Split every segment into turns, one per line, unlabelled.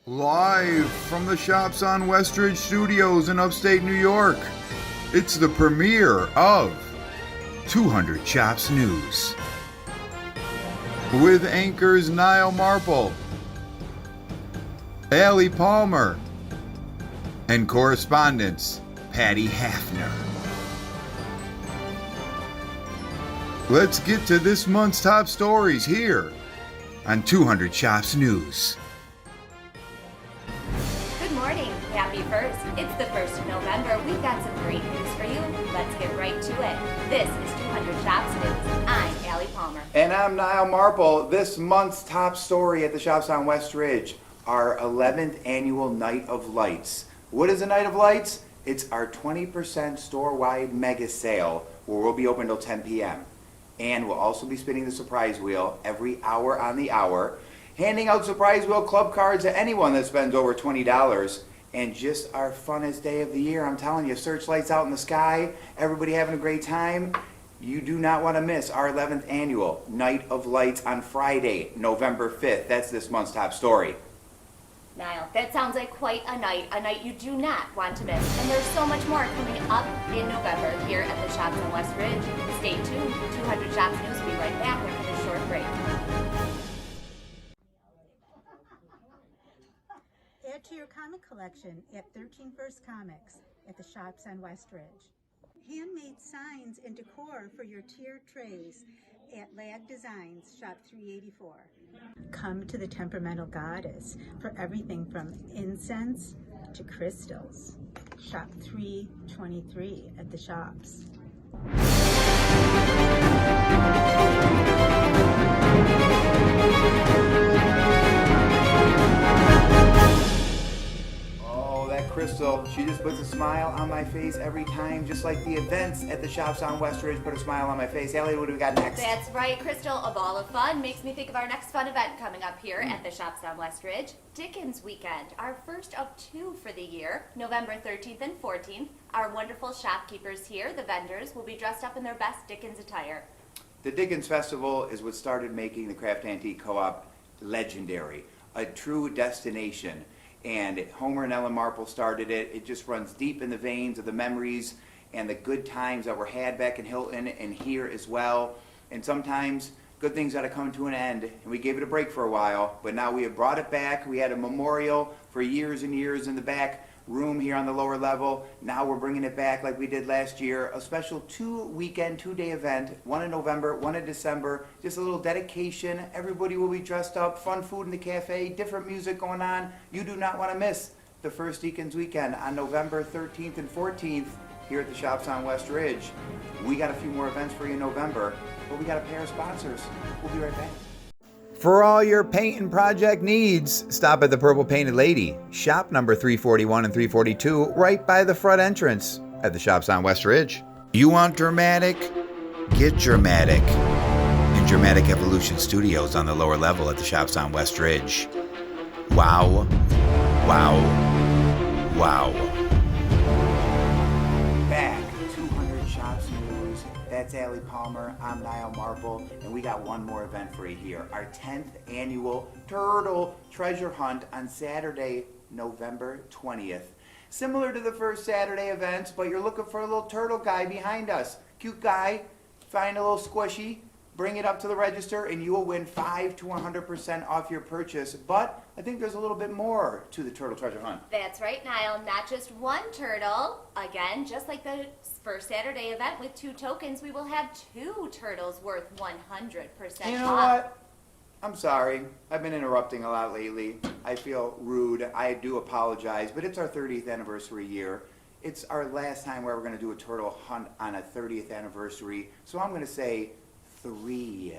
Live from the Shops on Westridge Studios in upstate New York, it's the premiere of 200 Shops News. With anchors NILE MARPLE, Allie Palmer, and correspondents Patty Hafner. Let's get to this month's top stories here on 200 Shops News.
Good morning. Happy 1st. It's the 1st of November. We've got some great news for you. Let's get right to it. This is 200 Shops News. I'm Allie Palmer.
And I'm Niall Marple. This month's top story at the Shops on Westridge, our 11th annual Night of Lights. What is a Night of Lights? It's our 20% store-wide mega sale where we'll be open till 10 p.m. And we'll also be spinning the surprise wheel every hour on the hour, handing out surprise wheel club cards to anyone that spends over $20. And just our funnest day of the year. I'm telling you, searchlights out in the sky, everybody having a great time. You do not want to miss our 11th annual Night of Lights on Friday, November 5th. That's this month's top story.
Niall, that sounds like quite a night you do not want to miss. And there's so much more coming up in November here at the Shops on Westridge. Stay tuned. 200 Shops News will be right back after this short break.
Add to your comic collection at 13 First Comics at the Shops on Westridge. Handmade signs and decor for your tier trays at Lag Designs, Shop 384. Come to the Temperamental Goddess for everything from incense to crystals. Shop 323 at the Shops.
Crystal, she just puts a smile on my face every time, just like the events at the Shops on Westridge put a smile on my face. Allie, what do we got next?
That's right, Crystal. A ball of fun makes me think of our next fun event coming up here at the Shops on Westridge. Dickens Weekend, our first of two for the year, November 13th and 14th. Our wonderful shopkeepers here, the vendors, will be dressed up in their best Dickens attire.
The Dickens Festival is what started making the Craft Antique Co-op legendary, a true destination. And Homer and Ellen Marple started it. It just runs deep in the veins of the memories and the good times that were had back in Hilton and here as well. And sometimes good things got to come to an end, and we gave it a break for a while, but now we have brought it back. We had a memorial for years and years in the back room here on the lower level. Now we're bringing it back like we did last year, a special two-day event, one in November, one in December, just a little dedication. Everybody will be dressed up, fun food in the cafe, different music going on. You do not want to miss the first Dickens Weekend on November 13th and 14th here at the Shops on Westridge. We got a few more events for you in November, but we got a pair of sponsors. We'll be right back.
For all your paint and project needs, stop at the Purple Painted Lady, shop number 341 and 342, right by the front entrance at the Shops on Westridge. You want dramatic? Get dramatic in Dramatic Evolution Studios on the lower level at the Shops on Westridge. Wow, wow, wow.
Back, 200 Shops News. That's Allie Palmer, I'm Niall Marple, and we got one more event for you here. Our 10th annual Turtle Treasure Hunt on Saturday, November 20th. Similar to the first Saturday events, but you're looking for a little turtle guy behind us. Cute guy, find a little squishy, bring it up to the register, and you will win 5 to 100% off your purchase. But I think there's a little bit more to the Turtle Treasure Hunt.
That's right, Niall. Not just one turtle. Again, just like the first Saturday event with 2 tokens, we will have 2 turtles worth 100% off.
You know what? I'm sorry. I've been interrupting a lot lately. I feel rude. I do apologize, but it's our 30th anniversary year. It's our last time we're ever going to do a turtle hunt on a 30th anniversary. So I'm going to say 3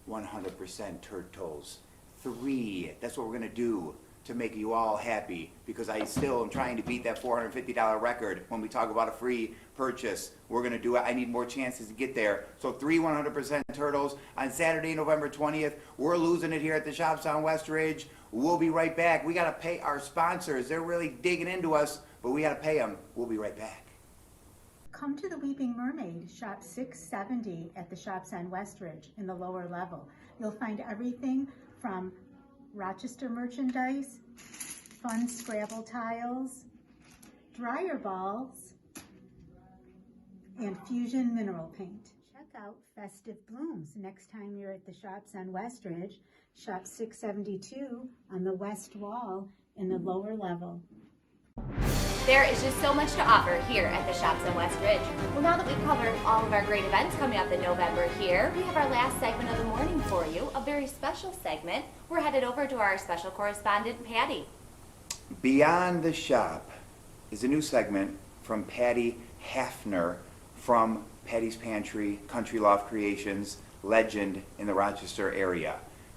100% turtles. 3. That's what we're going to do to make you all happy, because I still am trying to beat that $450 record when we talk about a free purchase. We're going to do it. I need more chances to get there. So 3 100% turtles on Saturday, November 20th. We're losing it here at the Shops on Westridge. We'll be right back. We got to pay our sponsors. They're really digging into us, but we got to pay them. We'll be right back.
Come to the Weeping Mermaid, shop 670 at the Shops on Westridge in the lower level. You'll find everything from Rochester merchandise, fun Scrabble tiles, dryer balls, and fusion mineral paint. Check out Festive Blooms next time you're at the shops on Westridge, shop 672 on the west wall in the lower level.
There is just so much to offer here at the Shops on West Ridge. Well, now that we've covered all of our great events coming up in November here, we have our last segment of the morning for you, a very special segment. We're headed over to our special correspondent, Patty.
Beyond the Shop is a new segment from Patty Hafner from Patty's Pantry, Country Loft Creations, legend in the Rochester area.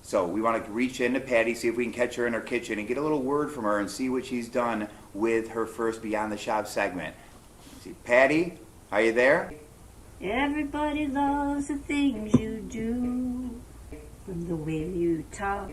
So we want to reach into Patty, see if we can catch her in her kitchen and get a little word from her and see what she's done with her first Beyond the Shop segment. See, Patty, are you there?
Everybody loves the things you do, from the way you talk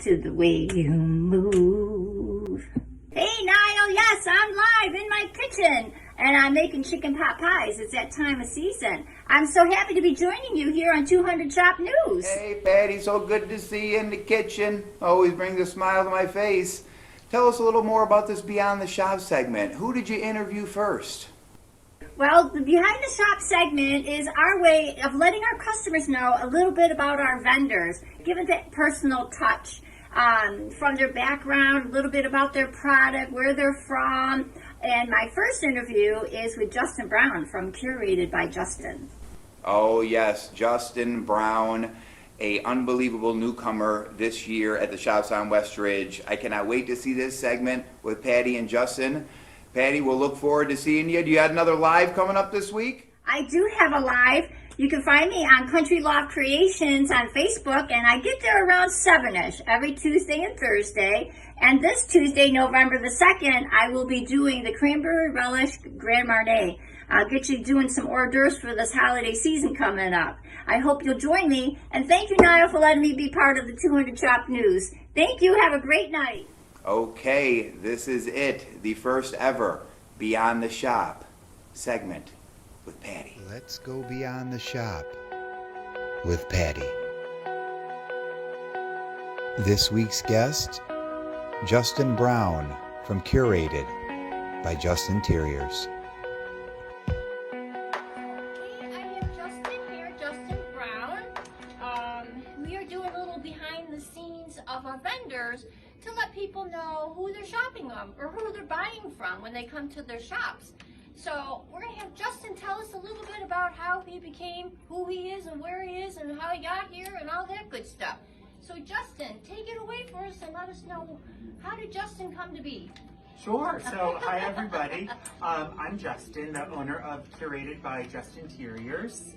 to the way you move. Hey, Niall, yes, I'm live in my kitchen, and I'm making chicken pot pies. It's that time of season. I'm so happy to be joining you here on 200 Shop News.
Hey, Patty, so good to see you in the kitchen. Always brings a smile to my face. Tell us a little more about this Beyond the Shop segment. Who did you interview first?
Well, the Behind the Shop segment is our way of letting our customers know a little bit about our vendors, give it that personal touch. From their background, a little bit about their product, where they're from. And my first interview is with Justin Brown from Curated by Justin.
Oh yes, Justin Brown, a unbelievable newcomer this year at the Shops on West Ridge. I cannot wait to see this segment with Patty and Justin. Patty, we'll look forward to seeing you. Do you have another live coming up this week?
I do have a live. You can find me on Country Loft Creations on Facebook, and I get there around 7-ish every Tuesday and Thursday. And this Tuesday, November the 2nd, I will be doing the Cranberry Relish Grand Marnier. I'll get you doing some hors d'oeuvres for this holiday season coming up. I hope you'll join me, and thank you, Niall, for letting me be part of the 200 Shop News. Thank you. Have a great night.
Okay, this is it, the first ever Beyond the Shop segment with Patty.
Let's go beyond the shop with Patty. This week's guest, Justin Brown from Curated by Justin Interiors.
I have Justin here, Justin Brown. We are doing a little behind the scenes of our vendors to let people know who they're shopping on or who they're buying from when they come to their shops. So we're going to have Justin tell us a little bit about how he became who he is and where he is and how he got here and all that good stuff. So Justin, take it away for us and let us know, how did Justin come to be?
Sure. So, hi everybody. I'm Justin, the owner of Curated by Justin Interiors.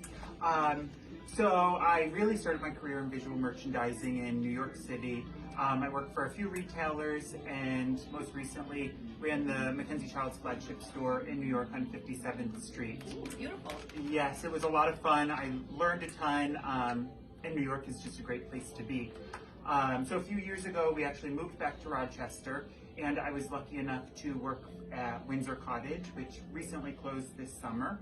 So I really started my career in visual merchandising in New York City. I worked for a few retailers and most recently ran the Mackenzie Childs flagship store in New York on 57th Street.
Ooh, beautiful.
Yes, it was a lot of fun. I learned a ton, and New York is just a great place to be. So a few years ago, we actually moved back to Rochester, and I was lucky enough to work at Windsor Cottage, which recently closed this summer.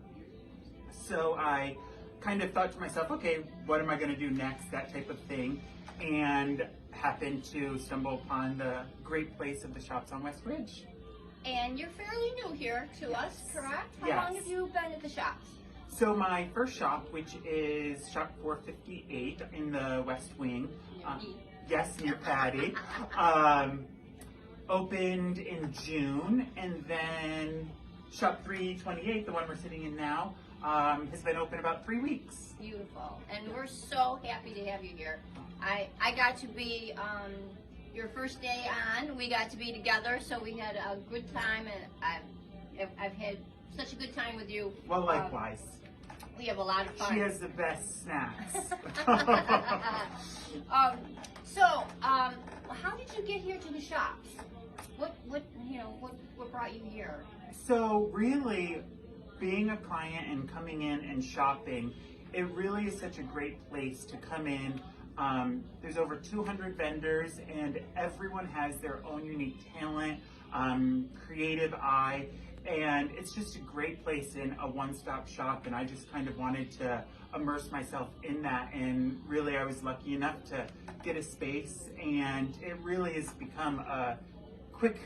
So I kind of thought to myself, okay, what am I going to do next, that type of thing, and happened to stumble upon the great place of the Shops on West Ridge.
And you're fairly new here to us, correct? How
Yes.
long have you been at the shops?
So my first shop, which is shop 458 in the West Wing, yes, near Patty, opened in June, and then shop 328, the one we're sitting in now, has been open about 3 weeks.
Beautiful. And we're so happy to have you here. I got to be your first day on. We got to be together, so we had a good time, and I've had such a good time with you.
Well, likewise.
We have a lot of fun.
She has the best snacks.
How did you get here to the shops? What brought you here?
So really, being a client and coming in and shopping, it really is such a great place to come in. There's over 200 vendors, and everyone has their own unique talent, creative eye, and it's just a great place in a one-stop shop, and I just kind of wanted to immerse myself in that, and really I was lucky enough to get a space, and it really has become a quick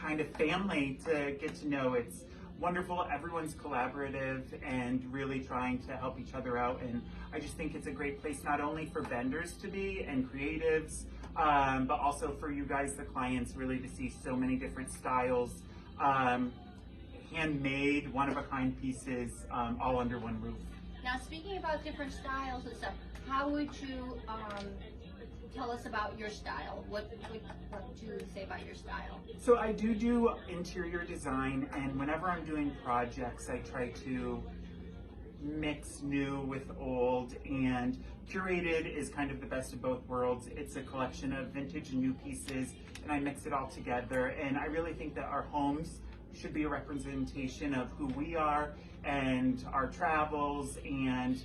kind of family to get to know. It's wonderful. Everyone's collaborative and really trying to help each other out. And I just think it's a great place not only for vendors to be and creatives, but also for you guys, the clients, really to see so many different styles, handmade, one-of-a-kind pieces, all under one roof.
Now, speaking about different styles and stuff, how would you tell us about your style? What would you say about your style?
So I do interior design, and whenever I'm doing projects, I try to mix new with old, and curated is kind of the best of both worlds. It's a collection of vintage and new pieces, and I mix it all together. And I really think that our homes should be a representation of who we are and our travels, and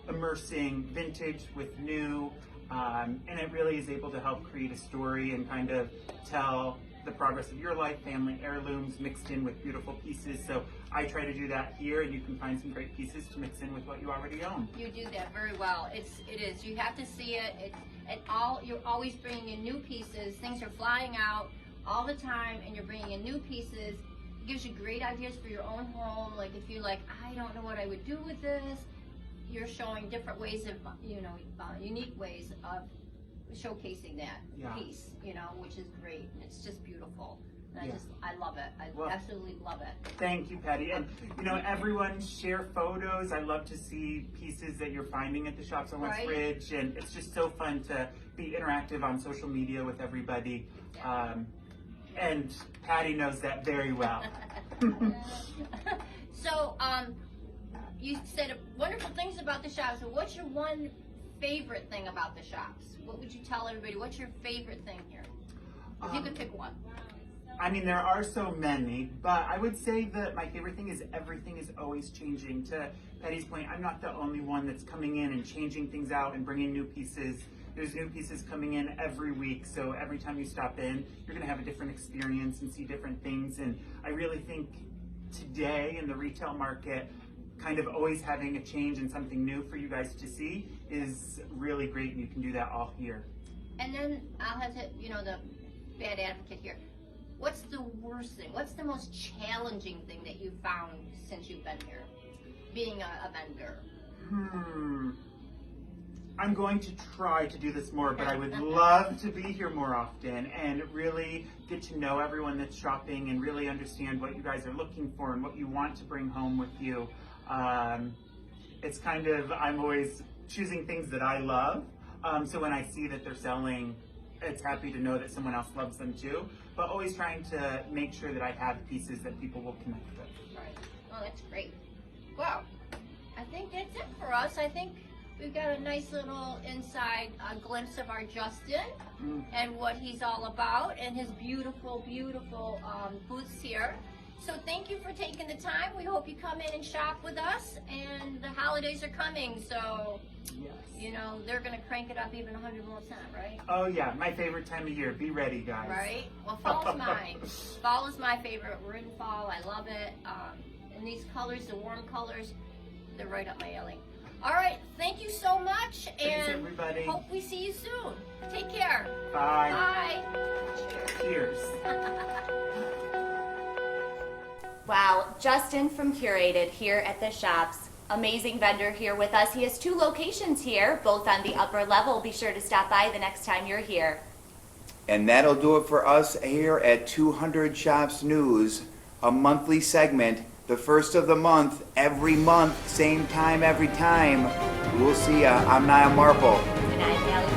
immersing vintage with new, and it really is able to help create a story and kind of tell the progress of your life, family heirlooms mixed in with beautiful pieces. So I try to do that here, and you can find some great pieces to mix in with what you already own.
You do that very well. It is. You have to see it. You're always bringing in new pieces. Things are flying out all the time, and you're bringing in new pieces. It gives you great ideas for your own home. Like if you're like, I don't know what I would do with this, you're showing different ways of, unique ways of showcasing that piece, which is great. And it's just beautiful. And I love it. I absolutely love it.
Thank you, Patty. And everyone share photos. I love to see pieces that you're finding at the shops on West Ridge, and it's just so fun to be interactive on social media with everybody. And Patty knows that very well.
So, you said wonderful things about the shops. So what's your one favorite thing about the shops? What would you tell everybody? What's your favorite thing here? If you could pick one.
I mean, there are so many, but I would say that my favorite thing is everything is always changing. To Patty's point, I'm not the only one that's coming in and changing things out and bringing new pieces. There's new pieces coming in every week, so every time you stop in, you're going to have a different experience and see different things. And I really think today in the retail market, kind of always having a change and something new for you guys to see is really great, and you can do that all here.
And then I'll have to, the bad advocate here. What's the worst thing? What's the most challenging thing that you've found since you've been here, being a vendor?
I'm going to try to do this more, but I would love to be here more often and really get to know everyone that's shopping and really understand what you guys are looking for and what you want to bring home with you. It's kind of, I'm always choosing things that I love. So when I see that they're selling, it's happy to know that someone else loves them too, but always trying to make sure that I have pieces that people will connect with.
Right. Oh, that's great. Well, I think that's it for us. I think we've got a nice little inside glimpse of our Justin and what he's all about, and his beautiful, beautiful booths here. So thank you for taking the time. We hope you come in and shop with us, and the holidays are coming, so they're going to crank it up even 100 more times, right?
Oh yeah, my favorite time of year. Be ready, guys.
Right? Well, fall's mine. Fall is my favorite. We're in fall. I love it. And these colors, the warm colors, they're right up my alley. All right, thank you so much.
Thanks,
and
everybody.
Hope we see you soon. Take care.
Bye.
Bye.
Cheers.
Wow, Justin from Curated here at the shops. Amazing vendor here with us. He has 2 locations here, both on the upper level. Be sure to stop by the next time you're here.
And that'll do it for us here at 200 Shops News, a monthly segment, the first of the month, every month, same time, every time. We'll see ya. I'm Niall Marple.
And I'm Allie